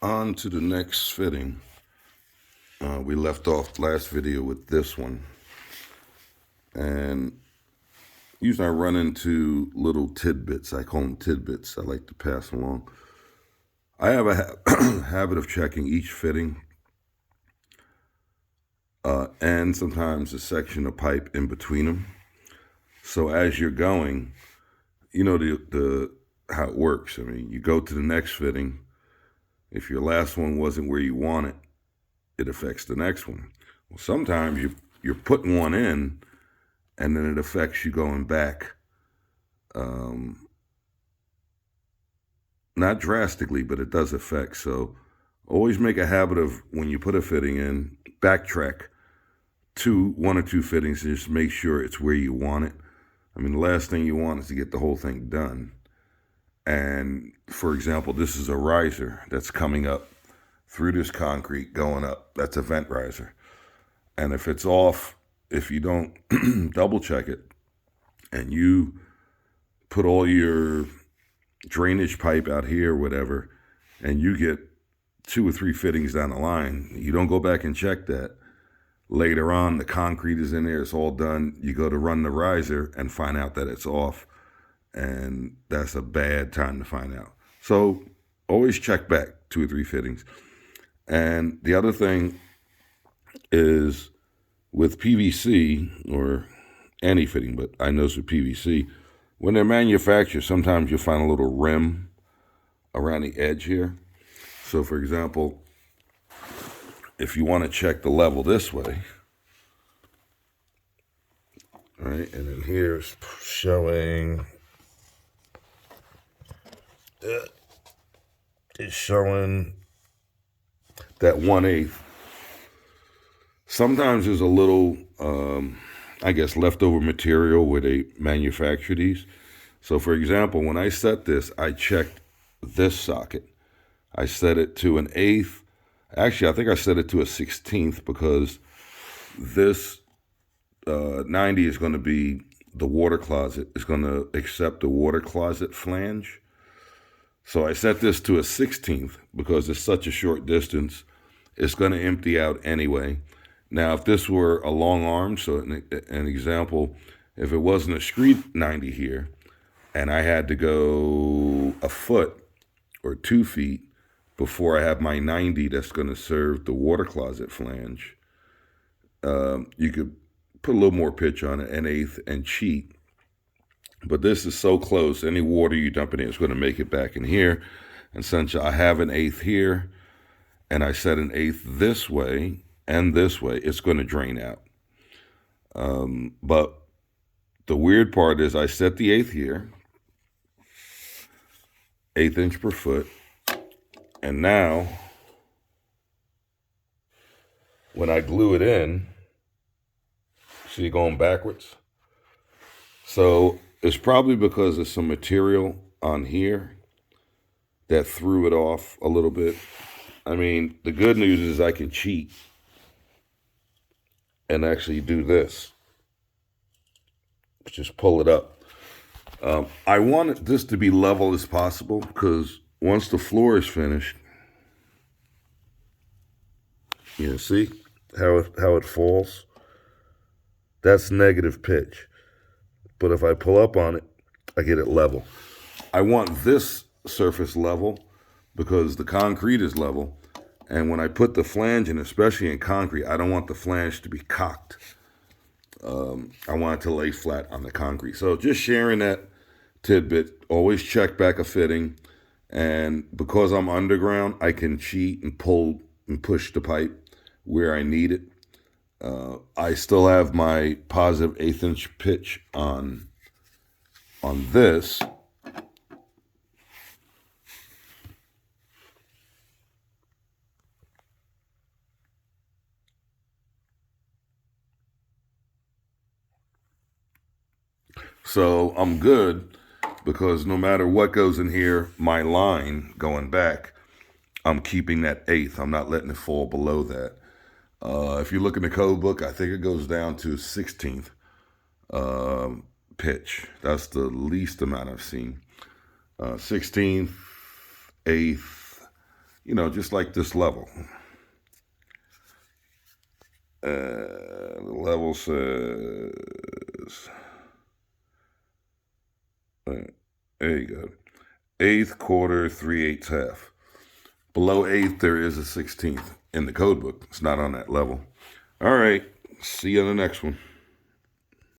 On to the next fitting. We left off last video with this one. And usually I run into little tidbits. I call them tidbits I like to pass along. I have a habit of checking each fitting and sometimes a section of pipe in between them. So as you're going, you know the how it works. I mean, you go to the next fitting. If your last one wasn't where you want it, it affects the next one. Well, sometimes you're putting one in, and then it affects you going back. Not drastically, but it does affect. So always make a habit of, when you put a fitting in, backtrack one or two fittings and just make sure it's where you want it. I mean, the last thing you want is to get the whole thing done. And for example, this is a riser that's coming up through this concrete going up. That's a vent riser. And if it's off, if you don't double check it and you put all your drainage pipe out here, whatever, and you get 2 or 3 fittings down the line, you don't go back and check that. Later on, the concrete is in there, it's all done. You go to run the riser and find out that it's off. And that's a bad time to find out. So always check back 2 or 3 fittings. And the other thing is with PVC or any fitting, but I notice with PVC, when they're manufactured, sometimes you'll find a little rim around the edge here. So for example, if you want to check the level this way, right, and then here's showing, it's showing that 1/8. Sometimes there's a little, I guess, leftover material where they manufacture these. So for example, when I set this, I checked this socket. I set it to 1/8. Actually, I think I set it to 1/16 because this 90 is going to be the water closet. It's going to accept the water closet flange. So I set this to 1/16 because it's such a short distance. It's going to empty out anyway. Now, if this were a long arm, so an example, if it wasn't a street 90 here, and I had to go a foot or 2 feet before I have my 90 that's going to serve the water closet flange, you could put a little more pitch on it, 1/8, and cheat. But this is so close, any water you dump in it is going to make it back in here. And since I have 1/8 here, and I set 1/8 this way and this way, it's going to drain out. But the weird part is I set the 1/8 here, 1/8 inch per foot. And now, when I glue it in, see, going backwards. So it's probably because there's some material on here that threw it off a little bit. I mean, the good news is I can cheat and actually do this. Just pull it up. I want this to be level as possible because once the floor is finished, you know, see how it falls? That's negative pitch. But if I pull up on it, I get it level. I want this surface level because the concrete is level. And when I put the flange in, especially in concrete, I don't want the flange to be cocked. I want it to lay flat on the concrete. So just sharing that tidbit, always check back a fitting. And because I'm underground, I can cheat and pull and push the pipe where I need it. I still have my positive 1/8 inch pitch on this. So I'm good because no matter what goes in here, my line going back, I'm keeping that 1/8. I'm not letting it fall below that. If you look in the code book, I think it goes down to 1/16 pitch. That's the least amount I've seen. 16th, 1/8, just like this level. The level says, there you go, eighth, quarter, 3/8 half. Below eighth, there is a 16th in the code book. It's not on that level. All right, see you on the next one.